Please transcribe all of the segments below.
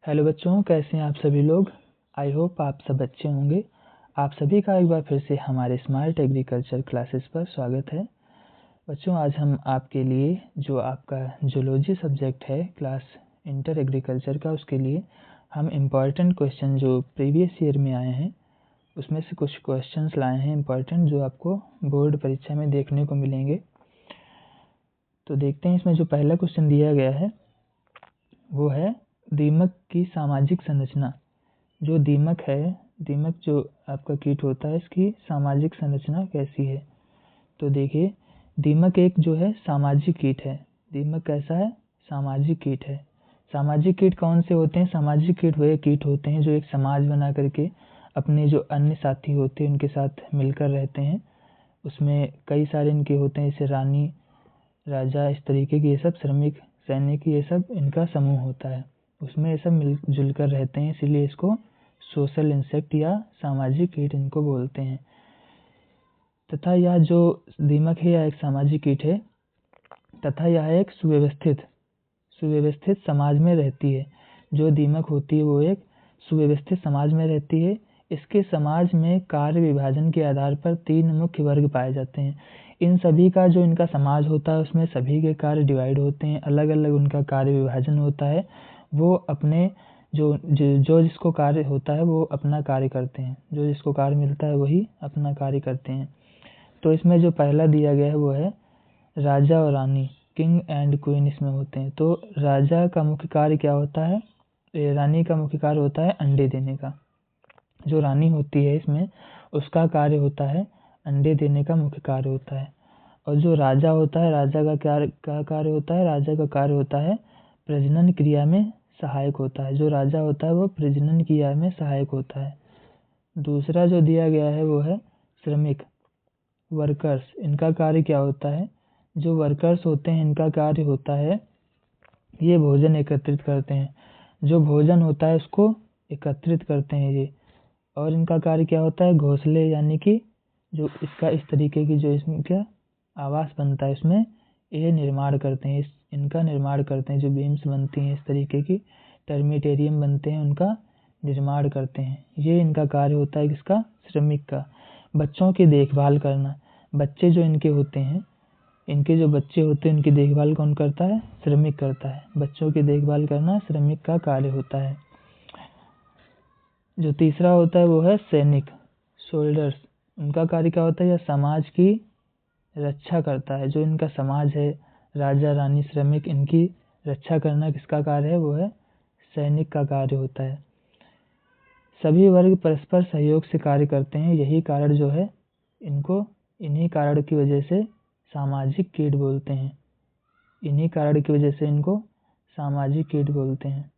Hello बच्चों, कैसे हैं आप सभी लोग। आई होप आप सब अच्छे होंगे। आप सभी का एक बार फिर से हमारे स्मार्ट एग्रीकल्चर क्लासेस पर स्वागत है। बच्चों, आज हम आपके लिए जो आपका जूलॉजी सब्जेक्ट है क्लास इंटर एग्रीकल्चर का, उसके लिए हम इम्पॉर्टेंट क्वेश्चन जो प्रीवियस ईयर में आए हैं उसमें से कुछ क्वेश्चंस लाए हैं इम्पॉर्टेंट, जो आपको बोर्ड परीक्षा में देखने को मिलेंगे। तो देखते हैं, इसमें जो पहला क्वेश्चन दिया गया है वो है दीमक की सामाजिक संरचना। जो दीमक है, दीमक जो आपका कीट होता है, इसकी सामाजिक संरचना कैसी है। तो देखिए, दीमक एक जो है सामाजिक कीट है। दीमक कैसा है? सामाजिक कीट है। सामाजिक कीट कौन से होते हैं? सामाजिक कीट वह कीट होते हैं जो एक समाज बना करके अपने जो अन्य साथी होते हैं उनके साथ मिलकर रहते हैं। उसमें कई सारे इनके होते हैं, जैसे रानी, राजा, इस तरीके के, ये सब श्रमिक, सैनिक, ये सब इनका समूह होता है। उसमें ये सब मिलजुल कर रहते हैं, इसीलिए इसको सोशल इंसेक्ट या सामाजिक कीट इनको बोलते हैं। तथा यह जो दीमक है यह एक सामाजिक कीट है तथा यह एक सुव्यवस्थित समाज में रहती है। जो दीमक होती है वो एक सुव्यवस्थित समाज में रहती है। इसके समाज में कार्य विभाजन के आधार पर 3 मुख्य वर्ग पाए जाते हैं। इन सभी का जो इनका समाज होता है उसमें सभी के कार्य डिवाइड होते हैं, अलग अलग उनका कार्य विभाजन होता है। वो अपने जो जिसको कार्य होता है वो अपना कार्य करते हैं, जो जिसको कार्य मिलता है वही अपना कार्य करते हैं। तो इसमें जो पहला दिया गया है वो है राजा और रानी, किंग एंड क्वीन इसमें होते हैं। तो राजा का मुख्य कार्य क्या होता है? रानी का मुख्य कार्य होता है अंडे देने का। जो रानी होती है इसमें, उसका कार्य होता है अंडे देने का मुख्य कार्य होता है। और जो राजा होता है, राजा का कार्य होता है, राजा का कार्य होता है प्रजनन क्रिया में सहायक होता है। जो राजा होता है वो प्रजनन क्रिया में सहायक होता है। दूसरा जो दिया गया है वो है श्रमिक, वर्कर्स। इनका कार्य क्या होता है? जो वर्कर्स होते हैं इनका कार्य होता है ये भोजन एकत्रित करते हैं। जो भोजन होता है उसको एकत्रित करते हैं ये। और इनका कार्य क्या होता है? घोंसले, यानी कि जो इसका इस तरीके की जो इसका आवास बनता है इसमें ये निर्माण करते हैं, इनका निर्माण करते हैं। जो बीम्स बनती हैं इस तरीके की, टर्मिटेरियम बनते हैं, उनका निर्माण करते हैं। ये इनका कार्य होता है किसका? श्रमिक का। बच्चों की देखभाल करना, बच्चे जो इनके होते हैं, इनके जो बच्चे होते हैं उनकी देखभाल कौन करता है? श्रमिक करता है। बच्चों की देखभाल करना श्रमिक का कार्य होता है। जो तीसरा होता है वो है सैनिक, सोल्जर्स। उनका कार्य क्या होता है? यह समाज की रक्षा करता है। जो इनका समाज है, राजा, रानी, श्रमिक, इनकी रक्षा करना किसका कार्य है? वो है सैनिक का कार्य होता है। सभी वर्ग परस्पर सहयोग से कार्य करते हैं। यही कारण जो है इनको, इन्हीं कारण की वजह से सामाजिक कीट बोलते हैं। इन्हीं कारण की वजह से इनको सामाजिक कीट बोलते हैं।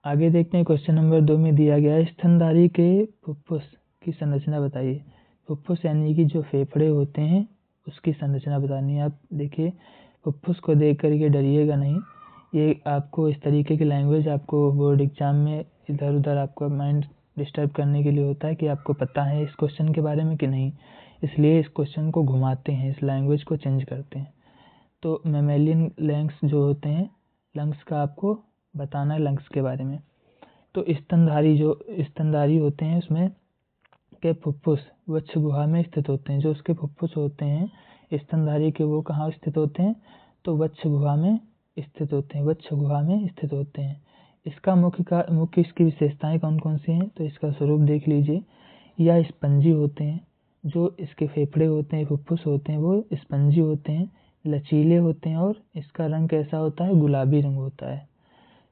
आगे देखते हैं, क्वेश्चन नंबर 2 में दिया गया है स्तनधारी के फुफ्फुस की संरचना बताइए। फुफ्फुस यानी कि जो फेफड़े होते हैं उसकी संरचना बतानी है। आप देखिए, फुफ्फुस को देख करके डरिएगा नहीं। ये आपको इस तरीके की लैंग्वेज आपको बोर्ड एग्जाम में इधर उधर आपका माइंड डिस्टर्ब करने के लिए होता है कि आपको पता है इस क्वेश्चन के बारे में कि नहीं, इसलिए इस क्वेश्चन को घुमाते हैं, इस लैंग्वेज को चेंज करते हैं। तो मैमेलियन लंग्स जो होते हैं, लंग्स का आपको बताना है, लंग्स के बारे में। तो स्तनधारी होते हैं उसमें के फुफ्फुस वक्ष गुहा में स्थित होते हैं। जो उसके फुफ्फुस होते हैं स्तनधारी के, वो कहाँ स्थित होते हैं? तो वक्ष गुहा में स्थित होते हैं, वक्ष गुहा में स्थित होते हैं। इसका मुख्य इसकी विशेषताएं कौन कौन सी हैं? तो इसका स्वरूप देख लीजिए। यह स्पंजी होते हैं। जो इसके फेफड़े होते हैं, फुफ्फुस होते हैं, वो स्पंजी होते हैं, लचीले होते हैं, और इसका रंग कैसा होता है? गुलाबी रंग होता है।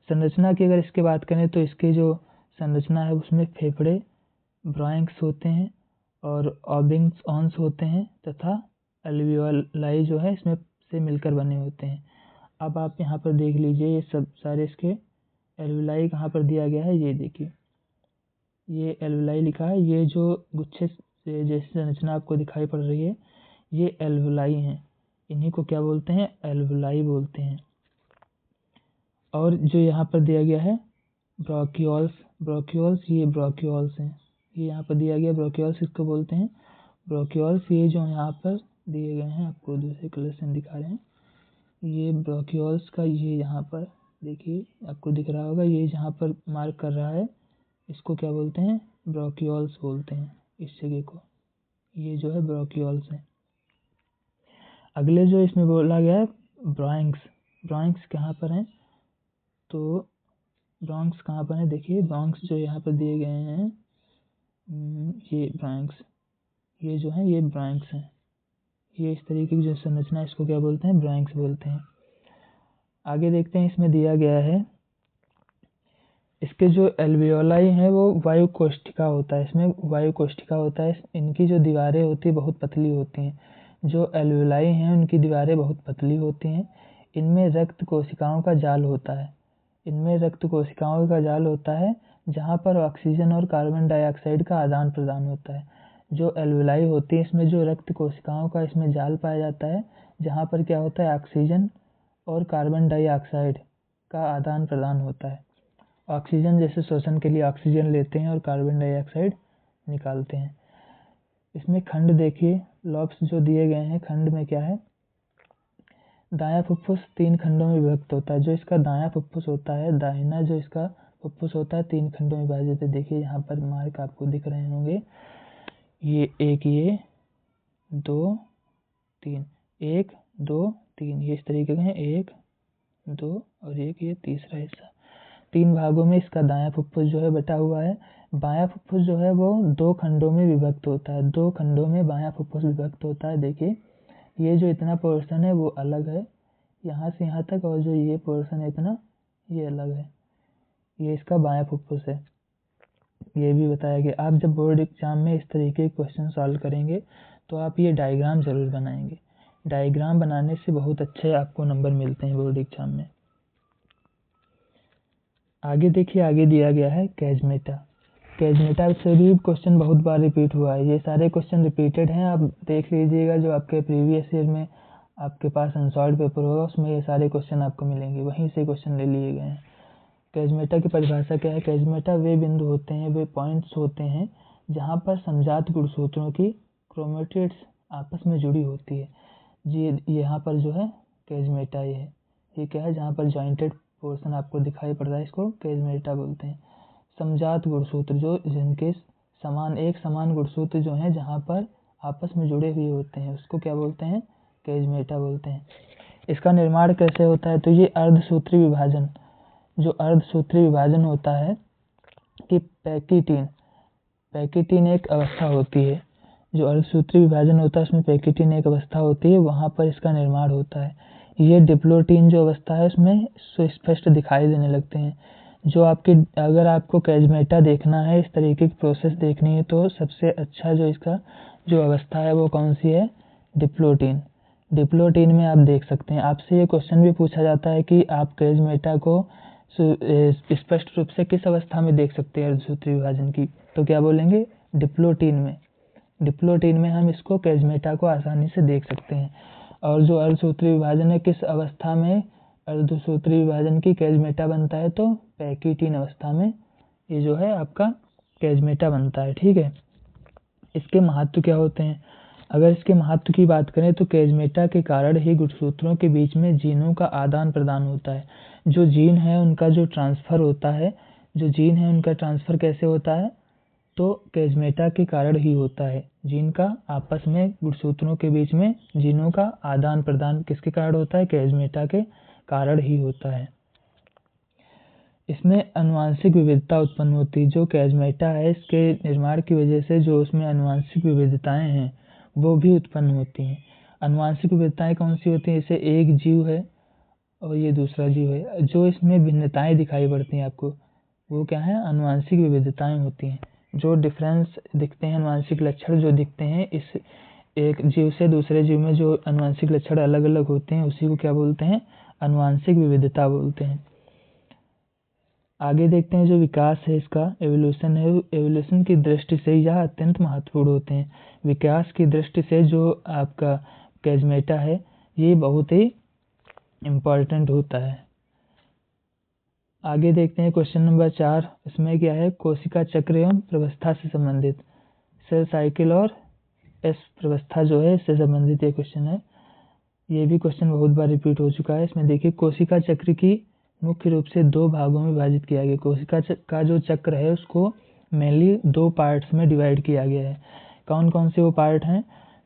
संरचना की अगर इसके बात करें तो इसकी जो संरचना है उसमें फेफड़े, ब्रोंक्स होते हैं और ऑन्स होते हैं, तथा अल्वियोलाई जो है इसमें से मिलकर बने होते हैं। अब आप यहाँ पर देख लीजिए, ये सब सारे इसके एल्वियोलाई कहाँ पर दिया गया है, ये देखिए, ये एल्वियोलाई लिखा है। ये जो गुच्छे से जैसी संरचना आपको दिखाई पड़ रही है ये एल्वियोलाई हैं। इन्हीं को क्या बोलते हैं? एल्वियोलाई बोलते हैं। और जो यहाँ पर दिया गया है ब्रोक्यूल्स, ये ब्रोक्यूल्स हैं। ये यहाँ पर दिया गया ब्रोक्यूल्स, इसको बोलते हैं ब्रोक्यूल्स। ये जो यहाँ पर दिए गए हैं, आपको दूसरे कलर से दिखा रहे हैं, ये ब्रोक्यूल्स का ये यहाँ पर देखिए आपको दिख रहा होगा, ये जहाँ पर मार्क कर रहा है इसको क्या बोलते हैं, ब्रोक्यूल्स बोलते हैं इस जगह को, ये जो है ब्रोक्यूल्स है। अगले जो इसमें बोला गया है ब्रांक्स, ब्रांक्स कहाँ पर हैं, तो ब्रांक्स कहाँ पर है, देखिए ब्रांक्स जो यहाँ पर दिए गए हैं, ये ब्रांक्स, ये जो है ये ब्रांक्स हैं, ये इस तरीके की जो संरचना है इसको क्या बोलते हैं, ब्रांक्स बोलते हैं। आगे देखते हैं, इसमें दिया गया है इसके जो एल्वियोलाई हैं वो वायु कोष्ठिका होता है, इसमें वायु कोष्ठिका होता है, इनकी जो दीवारें होती है बहुत पतली होती हैं, जो एल्वियोलाई हैं उनकी दीवारें बहुत पतली होती हैं। इनमें रक्त कोशिकाओं का जाल होता है, इनमें रक्त कोशिकाओं का जाल होता है जहाँ पर ऑक्सीजन और कार्बन डाइऑक्साइड का आदान प्रदान होता है। जो एल्वियोलाई होती है इसमें जो रक्त कोशिकाओं का इसमें जाल पाया जाता है, जहाँ पर क्या होता है ऑक्सीजन और कार्बन डाइऑक्साइड का आदान प्रदान होता है। ऑक्सीजन जैसे श्वसन के लिए ऑक्सीजन लेते हैं और कार्बन डाइऑक्साइड निकालते हैं। इसमें खंड देखिए, लॉब्स जो दिए गए हैं, खंड में क्या है, दायां फुफ्फुस 3 खंडों में विभक्त होता है। जो इसका दायां फुफ्फुस होता है, दाहिना जो इसका फुफ्फुस होता है 3 खंडों में विभाजित है। देखिए यहाँ पर मार्क आपको दिख रहे होंगे, ये एक, ये 2 3, 1 2 3, ये इस तरीके के हैं, 1 2 और 1 ये तीसरा हिस्सा। 3 भागों में इसका दायां फुफ्फुस जो है बटा हुआ है। बायां फुफ्फुस जो है वो 2 खंडों में विभक्त होता है, 2 खंडों में बायां फुफ्फुस विभक्त होता है। देखिए ये जो इतना पोर्शन है वो अलग है यहाँ से यहाँ तक, और जो ये पोर्शन है इतना, ये अलग है, ये इसका बायां फुफ्फुस है। ये भी बताया गया, आप जब बोर्ड एग्जाम में इस तरीके के क्वेश्चन सॉल्व करेंगे तो आप ये डायग्राम ज़रूर बनाएंगे। डायग्राम बनाने से बहुत अच्छे आपको नंबर मिलते हैं बोर्ड एग्जाम में। आगे देखिए, आगे दिया गया है कैजमेटा। कैजमेटा से भी क्वेश्चन बहुत बार रिपीट हुआ है, ये सारे क्वेश्चन रिपीटेड हैं। आप देख लीजिएगा जो आपके प्रीवियस ईयर में आपके पास अनसॉल्व्ड पेपर होगा उसमें ये सारे क्वेश्चन आपको मिलेंगे, वहीं से क्वेश्चन ले लिए गए हैं। कैजमेटा की परिभाषा क्या है, कैजमेटा वे बिंदु होते हैं, वे पॉइंट्स होते हैं जहाँ पर समजात गुणसूत्रों की क्रोमेटिड्स आपस में जुड़ी होती है। जी यहाँ पर जो है कैजमेटा ये क्या है, जहाँ पर जॉइंटेड पोर्शन आपको दिखाई पड़ रहा है इसको कैजमेटा बोलते हैं। समजात गुणसूत्र जो जिनके एक समान गुणसूत्र जो हैं जहाँ पर आपस में जुड़े हुए होते हैं उसको क्या बोलते हैं, कैजमेटा बोलते हैं। इसका निर्माण कैसे होता है, तो ये अर्धसूत्री विभाजन, जो अर्धसूत्री विभाजन होता है कि पैकिटीन एक अवस्था होती है, जो अर्धसूत्री विभाजन होता है उसमें पैकिटीन एक अवस्था होती है, वहाँ पर इसका निर्माण होता है। ये डिप्लोटीन जो अवस्था है उसमें सुस्पष्ट दिखाई देने लगते हैं। जो आपकी, अगर आपको कैजमेटा देखना है, इस तरीके की प्रोसेस देखनी है, तो सबसे अच्छा जो इसका जो अवस्था है वो कौन सी है, डिप्लोटीन। डिप्लोटीन में आप देख सकते हैं। आपसे ये क्वेश्चन भी पूछा जाता है कि आप कैजमेटा को स्पष्ट रूप से किस अवस्था में देख सकते हैं अर्धसूत्री विभाजन की, तो क्या बोलेंगे, डिप्लोटीन में। डिप्लोटीन में हम इसको कैजमेटा को आसानी से देख सकते हैं। और जो अर्धसूत्री विभाजन है, किस अवस्था में अर्धसूत्री विभाजन की कैजमेटा बनता है, तो पैकिटीन अवस्था में ये जो है आपका कैजमेटा बनता है। ठीक है, इसके महत्व क्या होते हैं, अगर इसके महत्व की बात करें तो कैजमेटा के कारण ही गुणसूत्रों के बीच में जीनों का आदान प्रदान होता है। जो जीन है उनका जो ट्रांसफ़र होता है, जो जीन है उनका ट्रांसफ़र कैसे होता है, तो कैजमेटा के कारण ही होता है। जीन का आपस में गुणसूत्रों के बीच में जीनों का आदान प्रदान किसके कारण होता है, कैजमेटा के कारण ही होता है। इसमें आनुवांशिक विविधता उत्पन्न होती है। जो कैजमेटा है इसके निर्माण की वजह से जो उसमें आनुवांशिक विविधताएं हैं वो भी उत्पन्न होती हैं। आनुवांशिक विविधताएं कौन सी होती हैं, जैसे एक जीव है और ये दूसरा जीव है, जो इसमें भिन्नताएं दिखाई पड़ती हैं आपको, वो क्या है, आनुवांशिक विविधताएं होती हैं। जो डिफरेंस दिखते हैं, आनुवांशिक लक्षण जो दिखते हैं इस एक जीव से दूसरे जीव में, जो आनुवांशिक लक्षण अलग अलग होते हैं उसी को क्या बोलते हैं, आनुवांशिक विविधता बोलते हैं। आगे देखते हैं जो विकास है इसका, एवोल्यूशन है, एवोल्यूशन की दृष्टि से यह अत्यंत महत्वपूर्ण होते हैं। विकास की दृष्टि से जो आपका कैजमेटा है ये बहुत ही इम्पॉर्टेंट होता है। आगे देखते हैं क्वेश्चन नंबर 4, इसमें क्या है, कोशिका चक्र एवं प्रवस्था से संबंधित, सेल साइकिल और एस प्रवस्था जो है इससे संबंधित ये क्वेश्चन है। ये भी क्वेश्चन बहुत बार रिपीट हो चुका है। इसमें देखिए कोशिका चक्र की मुख्य रूप से दो भागों में विभाजित किया गया। कोशिका का जो चक्र है उसको मेनली दो पार्ट्स में डिवाइड किया गया है। कौन कौन से वो पार्ट हैं?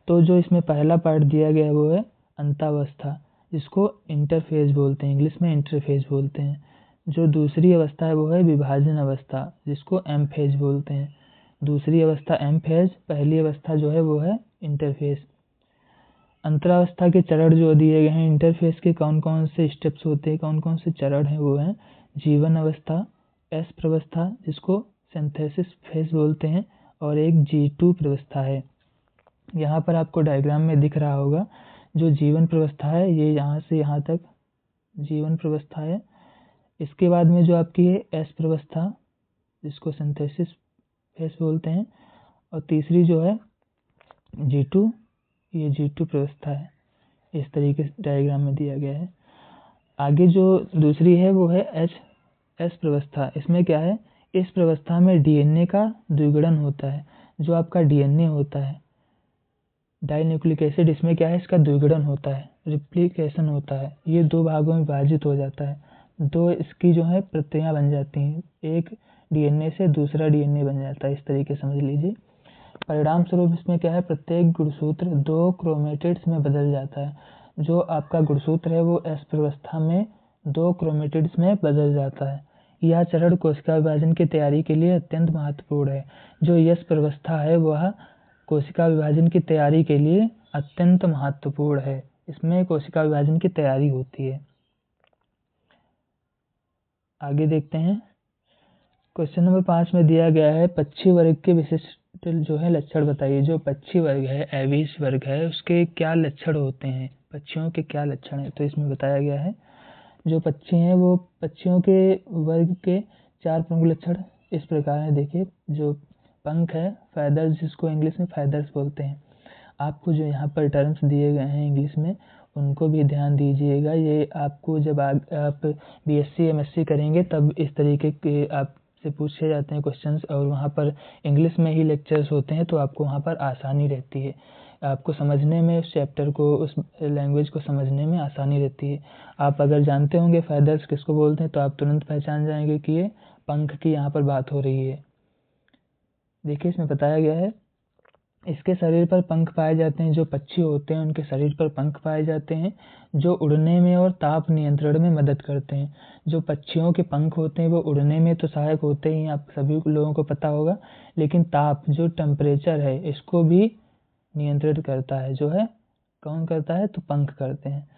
तो जो इसमें पहला पार्ट दिया गया है वो है अंतावस्था, जिसको इंटरफेज बोलते हैं, इंग्लिश में इंटरफेज बोलते हैं। जो दूसरी अवस्था है वो है विभाजन अवस्था, जिसको एमफेज बोलते हैं। दूसरी अवस्था एमफेज, पहली अवस्था जो है वो है इंटरफेज। अंतरावस्था के चरण जो दिए गए हैं इंटरफेस के, कौन कौन से स्टेप्स होते हैं, कौन कौन से चरण हैं, वो हैं जीवन अवस्था, एस प्रवस्था जिसको सिंथेसिस फेज बोलते हैं, और एक G2 प्रवस्था है। यहाँ पर आपको डायग्राम में दिख रहा होगा जो जीवन प्रवस्था है, ये यहाँ से यहाँ तक जीवन प्रवस्था है। इसके बाद में जो आपकी है एस प्रवस्था जिसको सिंथेसिस फेज बोलते हैं, और तीसरी जो है G2, ये G2 प्रवस्था है। इस तरीके से डायग्राम में दिया गया है। आगे जो दूसरी है वो है एस प्रवस्था। इसमें क्या है, इस प्रवस्था में डीएनए का द्विगुणन होता है। जो आपका डीएनए होता है डाइन्यूक्लिक एसिड, इसमें क्या है, इसका द्विगुणन होता है, रिप्लिकेशन होता है। ये दो भागों में विभाजित हो जाता है, दो इसकी जो है प्रतियां बन जाती हैं, एक डीएनए से दूसरा डीएनए बन जाता है। इस तरीके समझ लीजिए। परिणाम स्वरूप इसमें क्या है, प्रत्येक गुणसूत्र दो क्रोमेटिड्स में बदल जाता है। जो आपका गुणसूत्र है वो एस प्रवस्था में दो क्रोमेटिड्स में बदल जाता है। यह चरण कोशिका विभाजन की तैयारी के लिए अत्यंत महत्वपूर्ण है। जो यस प्रवस्था है वह कोशिका विभाजन की तैयारी के लिए अत्यंत महत्वपूर्ण है। इसमें कोशिका विभाजन की तैयारी होती है। आगे देखते हैं। क्वेश्चन नंबर 5 में दिया गया है पक्षी वर्ग के विशिष्ट जो है लक्षण बताइए। जो पक्षी वर्ग है, एविस वर्ग है, उसके क्या लक्षण होते हैं, पक्षियों के क्या लक्षण है? तो इसमें बताया गया है जो पक्षी हैं वो पक्षियों के वर्ग के 4 प्रमुख लक्षण इस प्रकार हैं। देखिए, जो पंख है, फैदर्स जिसको इंग्लिश में फैदर्स बोलते हैं। आपको जो यहाँ पर टर्म्स दिए गए हैं इंग्लिश में उनको भी ध्यान दीजिएगा। ये आपको जब आप बीएससी एमएससी करेंगे तब इस तरीके के आपसे पूछे जाते हैं क्वेश्चंस, और वहाँ पर इंग्लिश में ही लेक्चर्स होते हैं, तो आपको वहाँ पर आसानी रहती है, आपको समझने में, उस चैप्टर को, उस लैंग्वेज को समझने में आसानी रहती है। आप अगर जानते होंगे फैदर्स किसको बोलते हैं तो आप तुरंत पहचान जाएंगे कि ये पंख की यहाँ पर बात हो रही है। देखिए, इसमें बताया गया है इसके शरीर पर पंख पाए जाते हैं। जो पक्षी होते हैं उनके शरीर पर पंख पाए जाते हैं जो उड़ने में और ताप नियंत्रण में मदद करते हैं। जो पक्षियों के पंख होते हैं वो उड़ने में तो सहायक होते ही, आप सभी लोगों को पता होगा, लेकिन ताप जो टेम्परेचर है इसको भी नियंत्रित करता है। जो है कौन करता है, तो पंख करते हैं।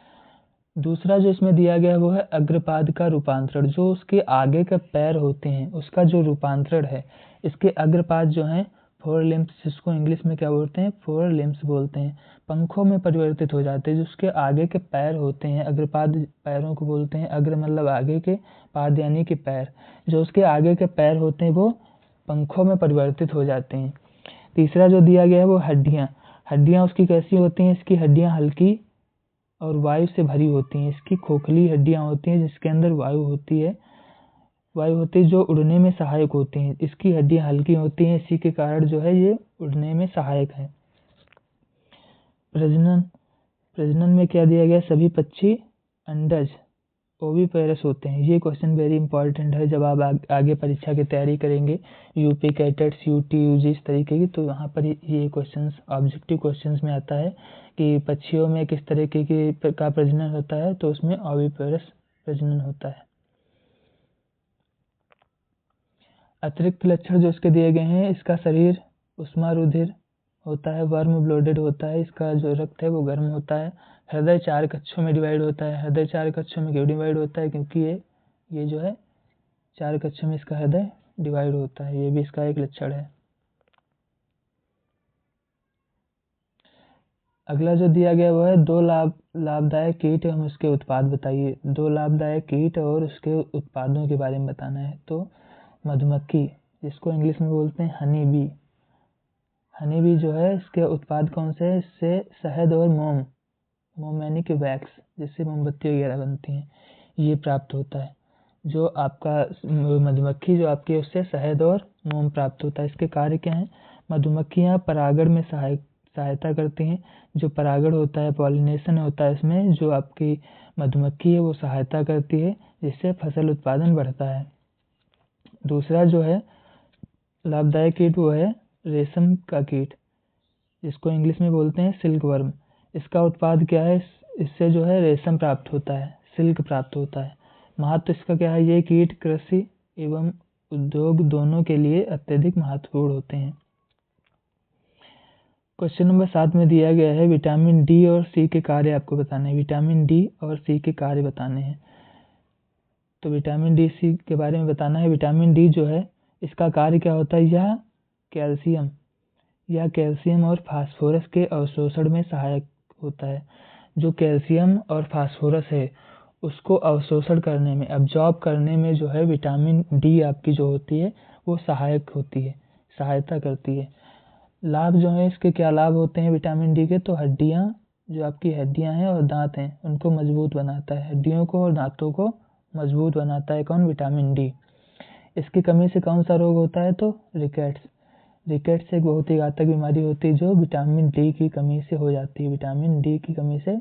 दूसरा जो इसमें दिया गया है वो है अग्रपाद का रूपांतरण। जो उसके आगे के पैर होते हैं उसका जो रूपांतरण है, इसके अग्रपाद जो हैं फोर लिम्स, जिसको इंग्लिश में क्या बोलते हैं, फोर लिम्स बोलते हैं, पंखों में परिवर्तित हो जाते हैं। जो उसके आगे के पैर होते हैं, अग्रपाद पैरों को बोलते हैं। अग्र मतलब आगे के, पाद यानी कि पैर। जो उसके आगे के पैर होते हैं वो पंखों में परिवर्तित हो जाते हैं। तीसरा जो दिया गया है वो हड्डियाँ। हड्डियाँ उसकी कैसी होती हैं, इसकी हड्डियाँ हल्की और वायु से भरी होती हैं। इसकी खोखली हड्डियाँ होती हैं जिसके अंदर वायु होती है, जो उड़ने में सहायक होती हैं। इसकी हड्डियाँ हल्की होती हैं, इसी के कारण जो है ये उड़ने में सहायक है। प्रजनन में क्या दिया गया, सभी पक्षी अंडज ओविपेरस होते हैं। ये क्वेश्चन वेरी इंपॉर्टेंट है जब आप आगे परीक्षा की तैयारी करेंगे, यूपी कैटेट्स, यूटी, यूजी इस तरीके की, तो यहाँ पर ये क्वेश्चंस ऑब्जेक्टिव क्वेश्चंस में आता है कि पक्षियों में किस तरीके का प्रजनन होता है, तो उसमें ओविपेरस प्रजनन होता है। अतिरिक्त लक्षण जो इसके दिए गए हैं, इसका शरीर उष्मारुधिर होता है, वार्म ब्लोडेड होता है, इसका जो रक्त है वो गर्म होता है। हृदय 4 कक्षों में डिवाइड होता है। हृदय 4 कक्षों में क्यों डिवाइड होता है, क्योंकि ये जो है 4 कक्षों में इसका हृदय डिवाइड होता है, ये भी इसका एक लक्षण है। अगला जो दिया गया वो है 2 लाभदायक कीट एवं उसके उत्पाद बताइए। 2 लाभदायक कीट और उसके उत्पादों के बारे में बताना है। तो मधुमक्खी, जिसको इंग्लिश में बोलते हैं हनी बी। हनी बी जो है इसके उत्पाद कौन से हैं, इससे शहद और मोम यानी कि वैक्स, जिससे मोमबत्ती वगैरह बनती हैं, ये प्राप्त होता है। जो आपका मधुमक्खी जो आपकी है उससे शहद और मोम प्राप्त होता है। इसके कार्य क्या हैं, मधुमक्खियाँ परागण में सहायता करती हैं। जो परागण होता है, पॉलिनेशन होता है, इसमें जो आपकी मधुमक्खी है वो सहायता करती है। जिससे फसल उत्पादन बढ़ता है। दूसरा जो है लाभदायक कीट वो है रेशम का कीट, जिसको इंग्लिश में बोलते हैं सिल्क वर्म। इसका उत्पाद क्या है, इससे जो है रेशम प्राप्त होता है, सिल्क प्राप्त होता है। महत्व इसका क्या है, ये कीट कृषि एवं उद्योग दोनों के लिए अत्यधिक महत्वपूर्ण होते हैं। क्वेश्चन नंबर 7 में दिया गया है विटामिन डी और सी के कार्य आपको बताने हैं। विटामिन डी और सी के कार्य बताने हैं। तो विटामिन डी सी के बारे में बताना है। विटामिन डी जो है इसका कार्य क्या होता है, यह कैल्शियम और फास्फोरस के अवशोषण में सहायक होता है। जो कैल्शियम और फास्फोरस है उसको अवशोषण करने में, अब्जॉर्ब करने में जो है विटामिन डी आपकी जो होती है वो सहायक होती है, सहायता करती है। लाभ जो है इसके क्या लाभ होते हैं विटामिन डी के, तो हड्डियां, जो आपकी हड्डियां हैं और दांत हैं उनको मजबूत बनाता है। हड्डियों को और दांतों को मजबूत बनाता है कौन, विटामिन डी। इसकी कमी से कौन सा रोग होता है, तो रिकेट्स। रिकेट्स एक बहुत ही घातक बीमारी होती है जो विटामिन डी की कमी से हो जाती है, विटामिन डी की कमी से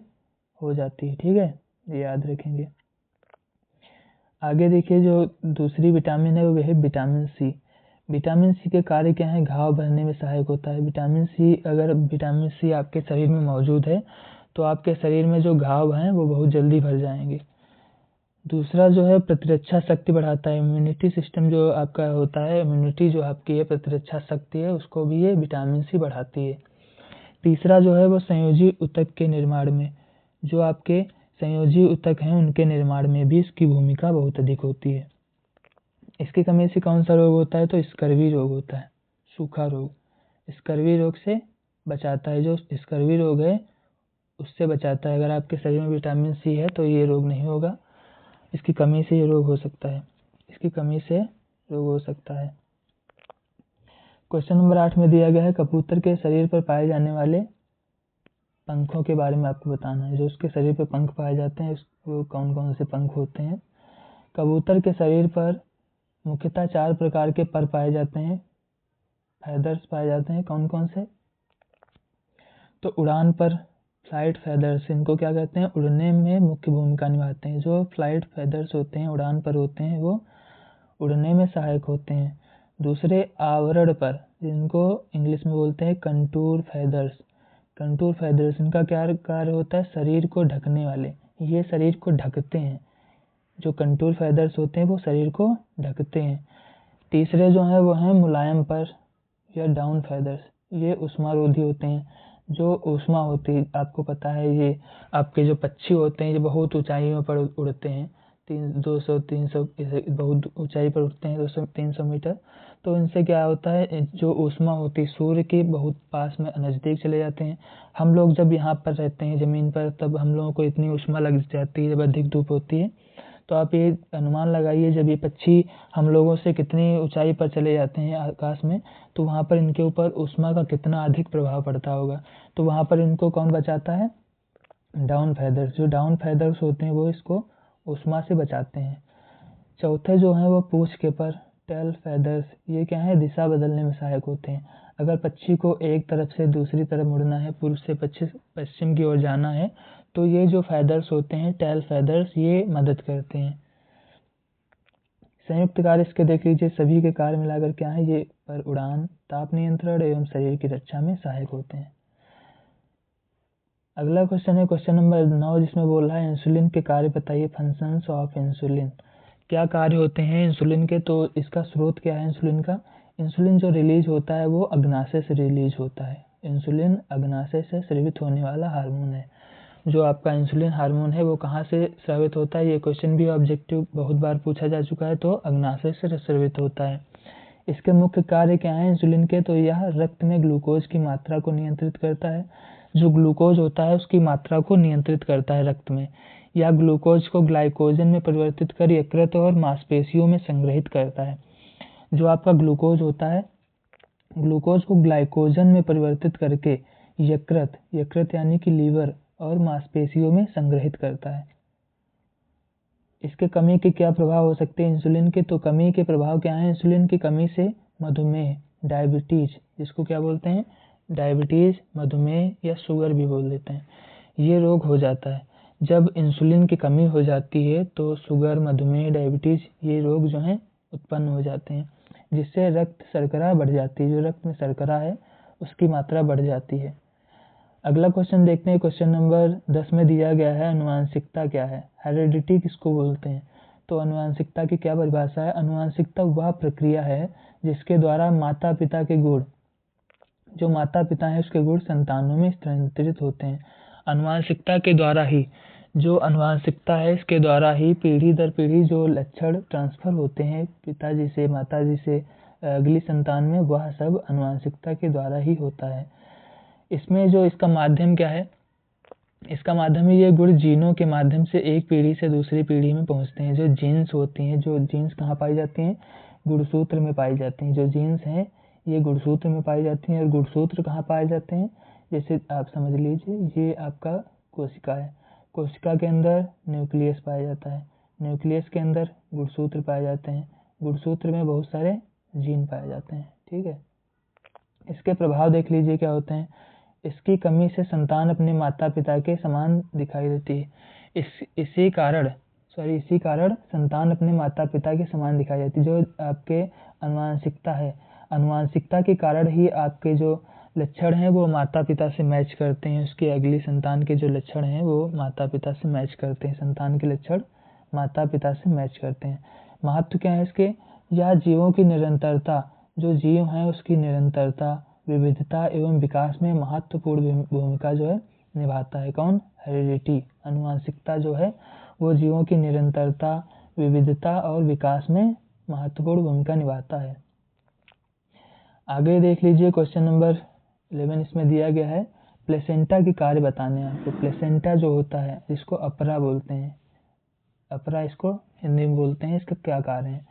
हो जाती है। ठीक है, ये याद रखेंगे। आगे देखिए जो दूसरी विटामिन है वो है विटामिन सी। विटामिन सी के कार्य क्या है, घाव भरने में सहायक होता है। विटामिन सी, अगर विटामिन सी आपके शरीर में मौजूद है तो आपके शरीर में जो घाव हैं वो बहुत जल्दी भर जाएंगे। दूसरा जो है प्रतिरक्षा शक्ति बढ़ाता है। इम्यूनिटी सिस्टम जो आपका होता है, इम्यूनिटी जो आपकी है, प्रतिरक्षा शक्ति है, उसको भी ये विटामिन सी बढ़ाती है। तीसरा जो है वो संयोजी ऊतक के निर्माण में, जो आपके संयोजी ऊतक हैं उनके निर्माण में भी इसकी भूमिका बहुत अधिक होती है। इसकी कमी से कौन सा रोग होता है, तो स्कर्वी रोग होता है, सूखा रोग। स्कर्वी रोग से बचाता है, जो स्कर्वी रोग है उससे बचाता है। अगर आपके शरीर में विटामिन सी है तो ये रोग नहीं होगा, इसकी कमी से ये रोग हो सकता है, इसकी कमी से रोग हो सकता है। क्वेश्चन नंबर 8 में दिया गया है कबूतर के शरीर पर पाए जाने वाले पंखों के बारे में आपको बताना है। जो उसके शरीर पर पंख पाए जाते हैं वो कौन कौन से पंख होते हैं। कबूतर के शरीर पर मुख्यतः 4 प्रकार के पर पाए जाते हैं, फैदर्स पाए जाते हैं। कौन कौन से, तो उड़ान पर फ्लाइट फैदर्स, इनको क्या कहते हैं, उड़ने में मुख्य भूमिका निभाते हैं। जो फ्लाइट फैदर्स होते हैं, उड़ान पर होते हैं, वो उड़ने में सहायक होते हैं। दूसरे आवरण पर, जिनको इंग्लिश में बोलते हैं कंटूर फैदर्स। कंटूर फैदर्स, इनका क्या कार्य होता है, शरीर को ढकने वाले, ये शरीर को ढकते हैं। जो कंटूर फैदर्स होते हैं वो शरीर को ढकते हैं। तीसरे जो हैं वो हैं मुलायम पर या डाउन फैदर्स, ये ऊष्मारोधी होते हैं। जो ऊष्मा होती है, आपको पता है ये आपके जो पक्षी होते हैं ये बहुत ऊंचाइयों पर उड़ते हैं, 200-300 बहुत ऊंचाई पर उड़ते हैं, 200-300 मीटर। तो इनसे क्या होता है, जो ऊष्मा होती है सूर्य के बहुत पास में नज़दीक चले जाते हैं। हम लोग जब यहाँ पर रहते हैं ज़मीन पर, तब हम लोगों को इतनी ऊष्मा लग जाती है जब अधिक धूप होती है। तो आप ये अनुमान लगाइए जब ये पक्षी हम लोगों से कितनी ऊंचाई पर चले जाते हैं आकाश में, तो वहाँ पर इनके ऊपर ऊष्मा का कितना अधिक प्रभाव पड़ता होगा। तो वहाँ पर इनको कौन बचाता है, डाउन फैदर्स। जो डाउन फैदर्स होते हैं वो इसको ऊष्मा से बचाते हैं। चौथे जो हैं वो पूंछ के पर, टेल फैदर्स, ये क्या है, दिशा बदलने में सहायक होते हैं। अगर पक्षी को एक तरफ से दूसरी तरफ मुड़ना है, पूर्व से पश्चिम की ओर जाना है, तो ये जो फैदर्स होते हैं, टेल फैदर्स, ये मदद करते हैं। संयुक्त कार्य इसके देख लीजिए, सभी के कार्य मिलाकर क्या है, ये पर उड़ान, ताप नियंत्रण एवं शरीर की रक्षा में सहायक होते हैं। अगला क्वेश्चन है क्वेश्चन नंबर 9, जिसमें बोल रहा है इंसुलिन के कार्य बताइए, फंक्शंस ऑफ इंसुलिन। क्या कार्य होते हैं इंसुलिन के, तो इसका स्रोत क्या है इंसुलिन का। इंसुलिन जो रिलीज होता है वो अग्नाशय से रिलीज होता है। इंसुलिन अग्नाशय से स्रावित होने वाला हार्मोन है। जो आपका इंसुलिन हार्मोन है वो कहाँ से स्रावित होता है, ये क्वेश्चन भी ऑब्जेक्टिव बहुत बार पूछा जा चुका है, तो अग्नाशय से स्रावित होता है। इसके मुख्य कार्य क्या है इंसुलिन के, तो यह रक्त में ग्लूकोज की मात्रा को नियंत्रित करता है। जो ग्लूकोज होता है उसकी मात्रा को नियंत्रित करता है रक्त में। यह ग्लूकोज को ग्लाइकोजन में परिवर्तित कर यकृत और मांसपेशियों में संग्रहित करता है। जो आपका ग्लूकोज होता है, ग्लूकोज को ग्लाइकोजन में परिवर्तित करके यकृत यानी कि लीवर और मांसपेशियों में संग्रहित करता है। इसके कमी के क्या प्रभाव हो सकते हैं इंसुलिन के, तो कमी के प्रभाव क्या है इंसुलिन की कमी से, मधुमेह, डायबिटीज, जिसको क्या बोलते हैं, डायबिटीज, मधुमेह या शुगर भी बोल देते हैं, ये रोग हो जाता है। जब इंसुलिन की कमी हो जाती है तो शुगर, मधुमेह, डायबिटीज़ ये रोग जो हैं उत्पन्न हो जाते हैं, जिससे रक्त शर्करा बढ़ जाती है। जो रक्त में शर्करा है उसकी मात्रा बढ़ जाती है। अगला क्वेश्चन देखते हैं। क्वेश्चन नंबर 10 में दिया गया है आनुवंशिकता क्या है, हेरिडिटी किसको बोलते हैं। तो आनुवंशिकता की क्या परिभाषा है। आनुवंशिकता वह प्रक्रिया है जिसके द्वारा माता पिता के गुण, जो माता पिता है उसके गुण संतानों में स्थानांतरित होते हैं। आनुवंशिकता के द्वारा ही, जो आनुवंशिकता है इसके द्वारा ही पीढ़ी दर पीढ़ी जो लक्षण ट्रांसफर होते हैं पिताजी से माताजी से अगली संतान में, वह सब आनुवंशिकता के द्वारा ही होता है। इसमें जो इसका माध्यम क्या है, इसका माध्यम ही ये गुण जीनों के माध्यम से एक पीढ़ी से दूसरी पीढ़ी में पहुंचते हैं। जो जीन्स होती हैं, जो जीन्स कहाँ पाई जाती हैं, गुणसूत्र में पाई जाती हैं। जो जीन्स हैं ये गुणसूत्र में पाई जाती हैं। और गुणसूत्र कहाँ पाए जाते हैं, जैसे आप समझ लीजिए ये आपका कोशिका है, कोशिका के अंदर न्यूक्लियस पाया जाता है, न्यूक्लियस के अंदर गुणसूत्र पाए जाते हैं, गुणसूत्र में बहुत सारे जीन पाए जाते हैं। ठीक है, इसके प्रभाव देख लीजिए क्या होते हैं। इसकी कमी से संतान अपने माता पिता के समान दिखाई देती है। इसी कारण संतान अपने माता पिता के समान दिखाई देती है। जो आपके आनुवंशिकता है, आनुवंशिकता के कारण ही आपके जो लक्षण हैं वो माता पिता से मैच करते हैं। उसकी अगली संतान के जो लक्षण हैं वो माता पिता से मैच करते हैं। संतान के लक्षण माता पिता से मैच करते हैं। महत्व क्या है इसके, यह जीवों की निरंतरता, जो जीव हैं उसकी निरंतरता, विविधता एवं विकास में महत्वपूर्ण भूमिका जो है निभाता है। कौन, हेरिडिटी, आनुवंशिकता जो है वो जीवों की निरंतरता, विविधता और विकास में महत्वपूर्ण भूमिका निभाता है। आगे देख लीजिए क्वेश्चन नंबर 11, इसमें दिया गया है प्लेसेंटा की कार्य बताने हैं आपको। प्लेसेंटा जो होता है जिसको अपरा बोलते हैं, अपरा इसको हिंदी में बोलते हैं, इसका क्या कार्य है।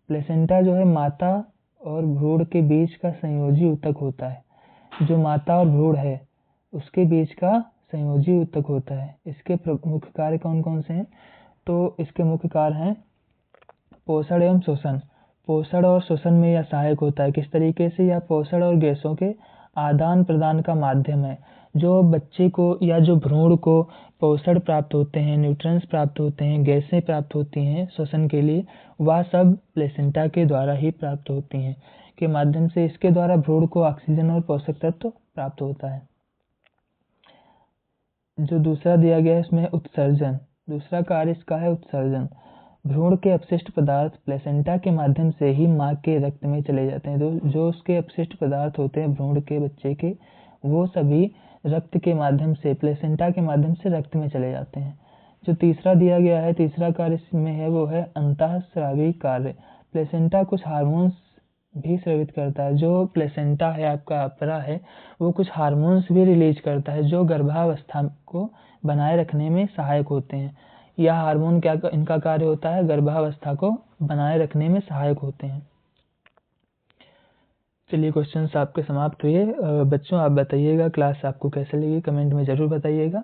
प्लेसेंटा जो है माता और भ्रूण के बीच का संयोजी ऊतक होता है। जो माता और भ्रूण है उसके बीच का संयोजी ऊतक होता है। इसके मुख्य कार्य कौन कौन से हैं, तो इसके मुख्य कार्य हैं पोषण एवं शोषण। पोषण और शोषण में यह सहायक होता है। किस तरीके से, यह पोषण और गैसों के आदान प्रदान का माध्यम है। जो बच्चे को या जो भ्रूण को पोषण प्राप्त होते हैं, न्यूट्रिएंट्स प्राप्त होते हैं, गैसें प्राप्त होती हैं श्वसन के लिए, वह सब प्लेसेंटा के द्वारा ही प्राप्त होती हैं के माध्यम से। इसके द्वारा भ्रूण को ऑक्सीजन और पोषक तत्व प्राप्त होता है। जो दूसरा दिया गया है इसमें उत्सर्जन, दूसरा कार्य इसका है उत्सर्जन। भ्रूण के अपशिष्ट पदार्थ प्लेसेंटा के माध्यम से ही माँ के रक्त में चले जाते हैं। जो उसके अपशिष्ट पदार्थ होते हैं भ्रूण के बच्चे के, वो सभी रक्त के माध्यम से, प्लेसेंटा के माध्यम से रक्त में चले जाते हैं। जो तीसरा दिया गया है, तीसरा कार्य इसमें है वो है अंतःस्रावी कार्य। प्लेसेंटा कुछ हार्मोन्स भी स्रावित करता है। जो प्लेसेंटा है आपका अपरा है, वो कुछ हार्मोन्स भी रिलीज करता है जो गर्भावस्था को बनाए रखने में सहायक होते हैं। यह हार्मोन क्या इनका कार्य होता है, गर्भावस्था को बनाए रखने में सहायक होते हैं। चलिए क्वेश्चंस आपके समाप्त हुए। बच्चों आप बताइएगा क्लास आपको कैसे लगी, कमेंट में ज़रूर बताइएगा।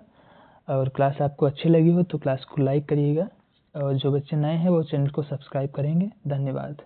और क्लास आपको अच्छी लगी हो तो क्लास को लाइक करिएगा। और जो बच्चे नए हैं वो चैनल को सब्सक्राइब करेंगे। धन्यवाद।